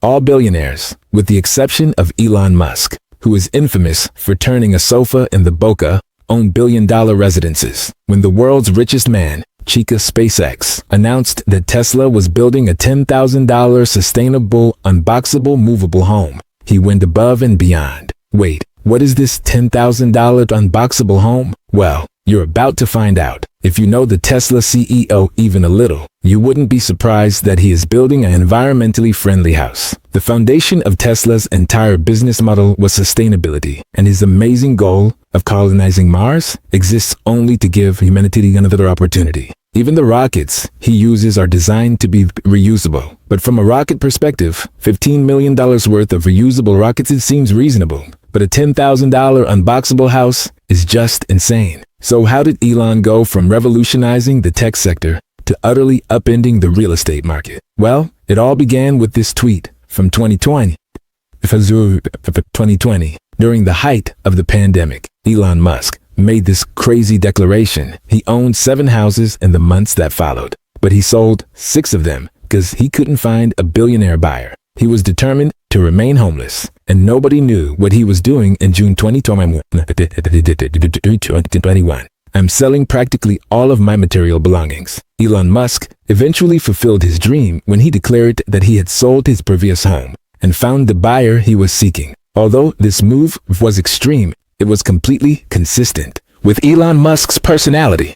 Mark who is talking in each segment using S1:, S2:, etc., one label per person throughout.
S1: All billionaires, with the exception of Elon Musk, who is infamous for turning a sofa in the Boca, own billion-dollar residences. When the world's richest man, Chica SpaceX, announced that Tesla was building a $10,000 sustainable, unboxable, movable home, he went above and beyond. Wait, what is this $10,000 unboxable home? Well, you're about to find out. If you know the Tesla CEO even a little, you wouldn't be surprised that he is building an environmentally friendly house. The foundation of Tesla's entire business model was sustainability, and his amazing goal of colonizing Mars exists only to give humanity another opportunity. Even the rockets he uses are designed to be reusable. But from a rocket perspective, $15 million worth of reusable rockets, it seems reasonable. But a $10,000 unboxable house is just insane. So how did Elon go from revolutionizing the tech sector to utterly upending the real estate market? Well, it all began with this tweet from 2020. During the height of the pandemic, Elon Musk made this crazy declaration. He owned 7 houses in the months that followed, but he sold 6 of them because he couldn't find a billionaire buyer. He was determined to remain homeless, and nobody knew what he was doing in June 2021. I'm selling practically all of my material belongings. Elon Musk eventually fulfilled his dream when he declared that he had sold his previous home and found the buyer he was seeking. Although this move was extreme, it was completely consistent with Elon Musk's personality.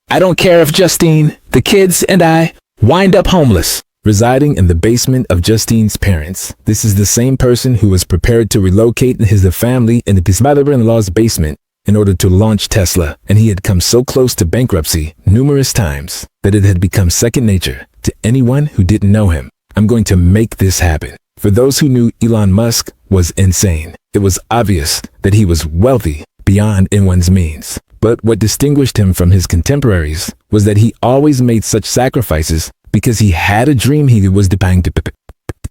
S1: I don't care if Justine, the kids, and I wind up homeless. Residing in the basement of Justine's parents, this is the same person who was prepared to relocate his family into his mother-in-law's basement in order to launch Tesla, and he had come so close to bankruptcy numerous times that it had become second nature to anyone who didn't know him. I'm going to make this happen. For those who knew Elon Musk was insane, it was obvious that he was wealthy beyond anyone's means. But what distinguished him from his contemporaries was that he always made such sacrifices because he had a dream he was dying to.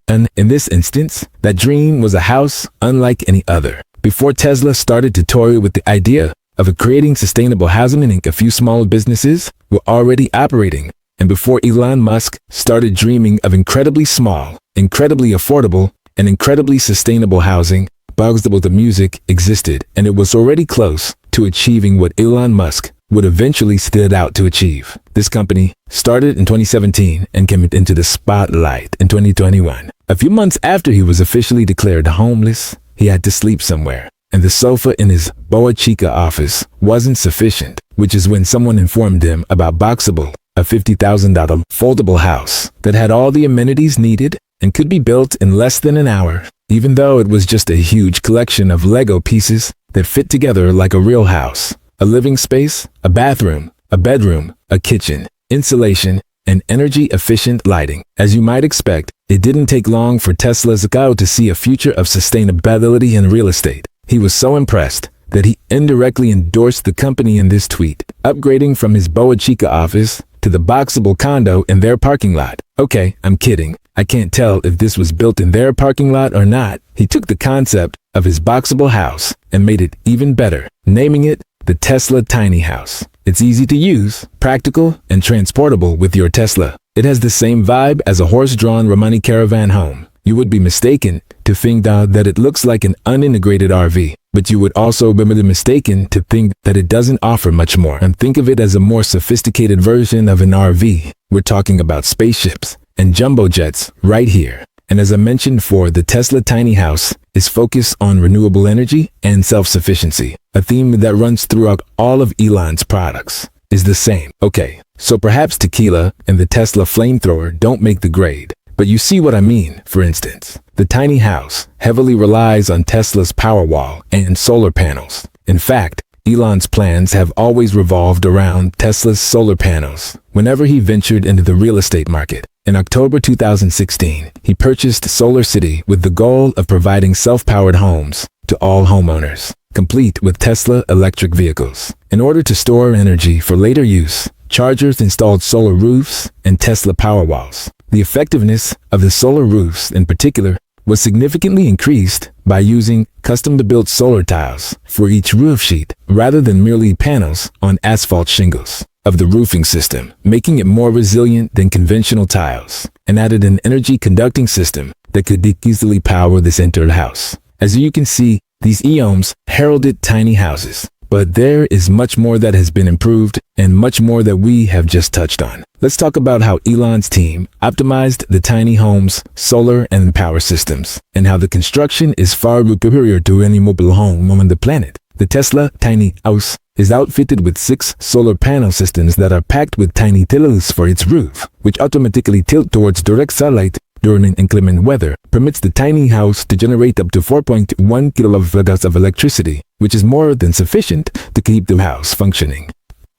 S1: And in this instance, that dream was a house unlike any other. Before Tesla started to toy with the idea of creating sustainable housing, a few small businesses were already operating. And before Elon Musk started dreaming of incredibly small, incredibly affordable, and incredibly sustainable housing, Boxabl the music existed, and it was already close to achieving what Elon Musk would eventually set out to achieve. This company started in 2017 and came into the spotlight in 2021. A few months after he was officially declared homeless, he had to sleep somewhere, and the sofa in his Boa Chica office wasn't sufficient, which is when someone informed him about Boxabl, a $50,000 foldable house that had all the amenities needed and could be built in less than an hour, even though it was just a huge collection of Lego pieces that fit together like a real house. A living space, a bathroom, a bedroom, a kitchen, insulation, and energy-efficient lighting. As you might expect, it didn't take long for Tesla's CEO to see a future of sustainability in real estate. He was so impressed that he indirectly endorsed the company in this tweet, upgrading from his Boa Chica office to the Boxabl condo in their parking lot. Okay, I'm kidding. I can't tell if this was built in their parking lot or not. He took the concept of his Boxabl house and made it even better, naming it the Tesla Tiny House. It's easy to use, practical, and transportable with your Tesla. It has the same vibe as a horse-drawn Romani caravan home. You would be mistaken to think that it looks like an unintegrated RV, but you would also be mistaken to think that it doesn't offer much more. And think of it as a more sophisticated version of an RV. We're talking about spaceships and jumbo jets right here. And as I mentioned before, the Tesla Tiny House is focused on renewable energy and self-sufficiency. A theme that runs throughout all of Elon's products is the same. Okay, so perhaps tequila and the Tesla flamethrower don't make the grade, but you see what I mean. For instance, the tiny house heavily relies on Tesla's Powerwall and solar panels. In fact, Elon's plans have always revolved around Tesla's solar panels. Whenever he ventured into the real estate market, in October 2016, he purchased Solar City with the goal of providing self-powered homes to all homeowners, complete with Tesla electric vehicles. In order to store energy for later use, chargers installed solar roofs and Tesla Powerwalls. The effectiveness of the solar roofs in particular was significantly increased by using custom-built solar tiles for each roof sheet rather than merely panels on asphalt shingles of the roofing system, making it more resilient than conventional tiles, and added an energy conducting system that could easily power this entire house. As you can see, these eons heralded tiny houses. But there is much more that has been improved and much more that we have just touched on. Let's talk about how Elon's team optimized the tiny home's solar and power systems, and how the construction is far superior to any mobile home on the planet. The Tesla tiny house is outfitted with 6 solar panel systems that are packed with tiny tiles for its roof, which automatically tilt towards direct sunlight during inclement weather, permits the tiny house to generate up to 4.1 kilowatts of electricity, which is more than sufficient to keep the house functioning.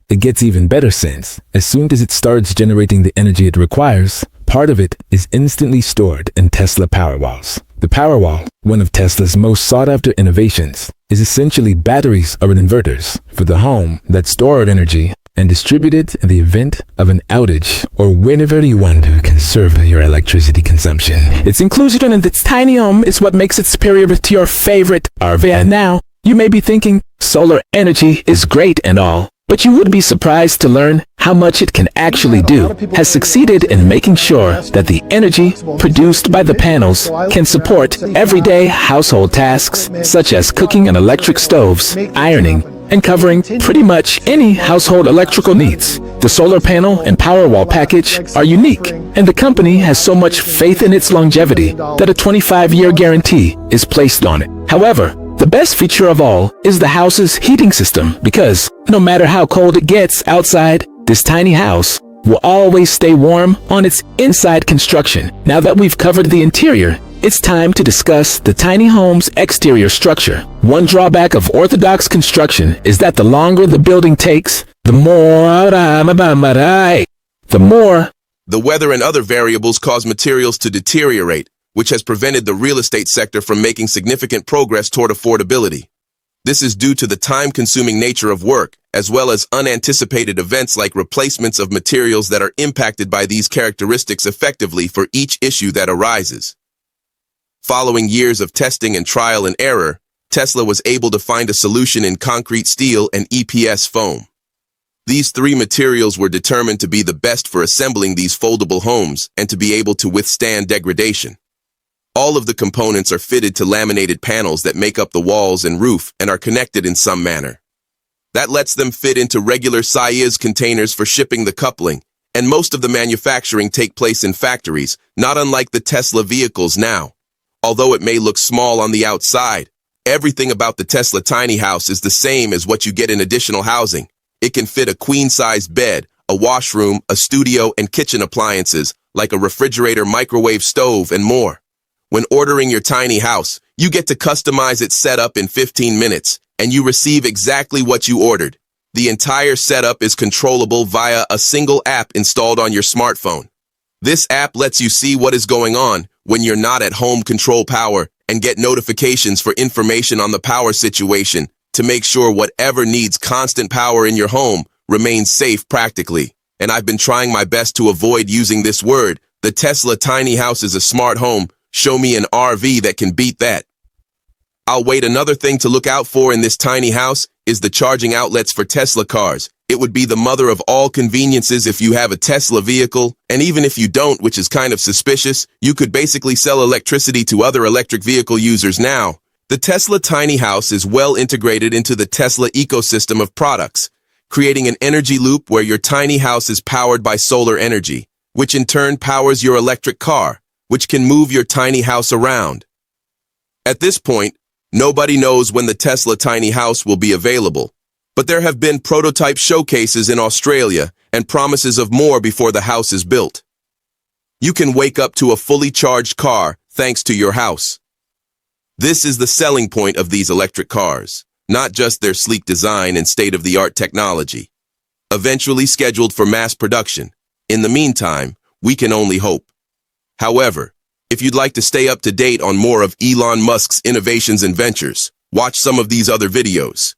S1: It gets even better since, as soon as it starts generating the energy it requires, part of it is instantly stored in Tesla Powerwalls. The Powerwall, one of Tesla's most sought-after innovations, is essentially batteries or inverters for the home that store energy and distribute it in the event of an outage or whenever you want to conserve your electricity consumption. Its inclusion in this tiny home is what makes it superior to your favorite RV. Now, you may be thinking, solar energy is great and all, but you would be surprised to learn how much it can actually do. Has succeeded in making sure that the energy produced by the panels can support everyday household tasks such as cooking on electric stoves, ironing, and covering pretty much any household electrical needs. The solar panel and Powerwall package are unique, and the company has so much faith in its longevity that a 25-year guarantee is placed on it. However, the best feature of all is the house's heating system, because no matter how cold it gets outside, this tiny house will always stay warm on its inside construction. Now that we've covered the interior, it's time to discuss the tiny home's exterior structure. One drawback of orthodox construction is that the longer the building takes, the
S2: weather and other variables cause materials to deteriorate, which has prevented the real estate sector from making significant progress toward affordability. This is due to the time-consuming nature of work, as well as unanticipated events like replacements of materials that are impacted by these characteristics effectively for each issue that arises. Following years of testing and trial and error, Tesla was able to find a solution in concrete steel and EPS foam. These 3 materials were determined to be the best for assembling these foldable homes and to be able to withstand degradation. All of the components are fitted to laminated panels that make up the walls and roof and are connected in some manner. That lets them fit into regular size containers for shipping the coupling, and most of the manufacturing take place in factories, not unlike the Tesla vehicles now. Although it may look small on the outside, everything about the Tesla tiny house is the same as what you get in additional housing. It can fit a queen-sized bed, a washroom, a studio, and kitchen appliances, like a refrigerator, microwave, stove, and more. When ordering your tiny house, you get to customize its setup in 15 minutes, and you receive exactly what you ordered. The entire setup is controllable via a single app installed on your smartphone. This app lets you see what is going on when you're not at home, control power, and get notifications for information on the power situation to make sure whatever needs constant power in your home remains safe practically. And I've been trying my best to avoid using this word. The Tesla tiny house is a smart home. Show me an RV that can beat that. I'll wait. Another thing to look out for in this tiny house is the charging outlets for Tesla cars. It would be the mother of all conveniences if you have a Tesla vehicle, and even if you don't, which is kind of suspicious, you could basically sell electricity to other electric vehicle users now. The Tesla tiny house is well integrated into the Tesla ecosystem of products, creating an energy loop where your tiny house is powered by solar energy, which in turn powers your electric car, which can move your tiny house around. At this point, nobody knows when the Tesla tiny house will be available, but there have been prototype showcases in Australia and promises of more before the house is built. You can wake up to a fully charged car thanks to your house. This is the selling point of these electric cars, not just their sleek design and state-of-the-art technology. Eventually scheduled for mass production. In the meantime, we can only hope. However, if you'd like to stay up to date on more of Elon Musk's innovations and ventures, watch some of these other videos.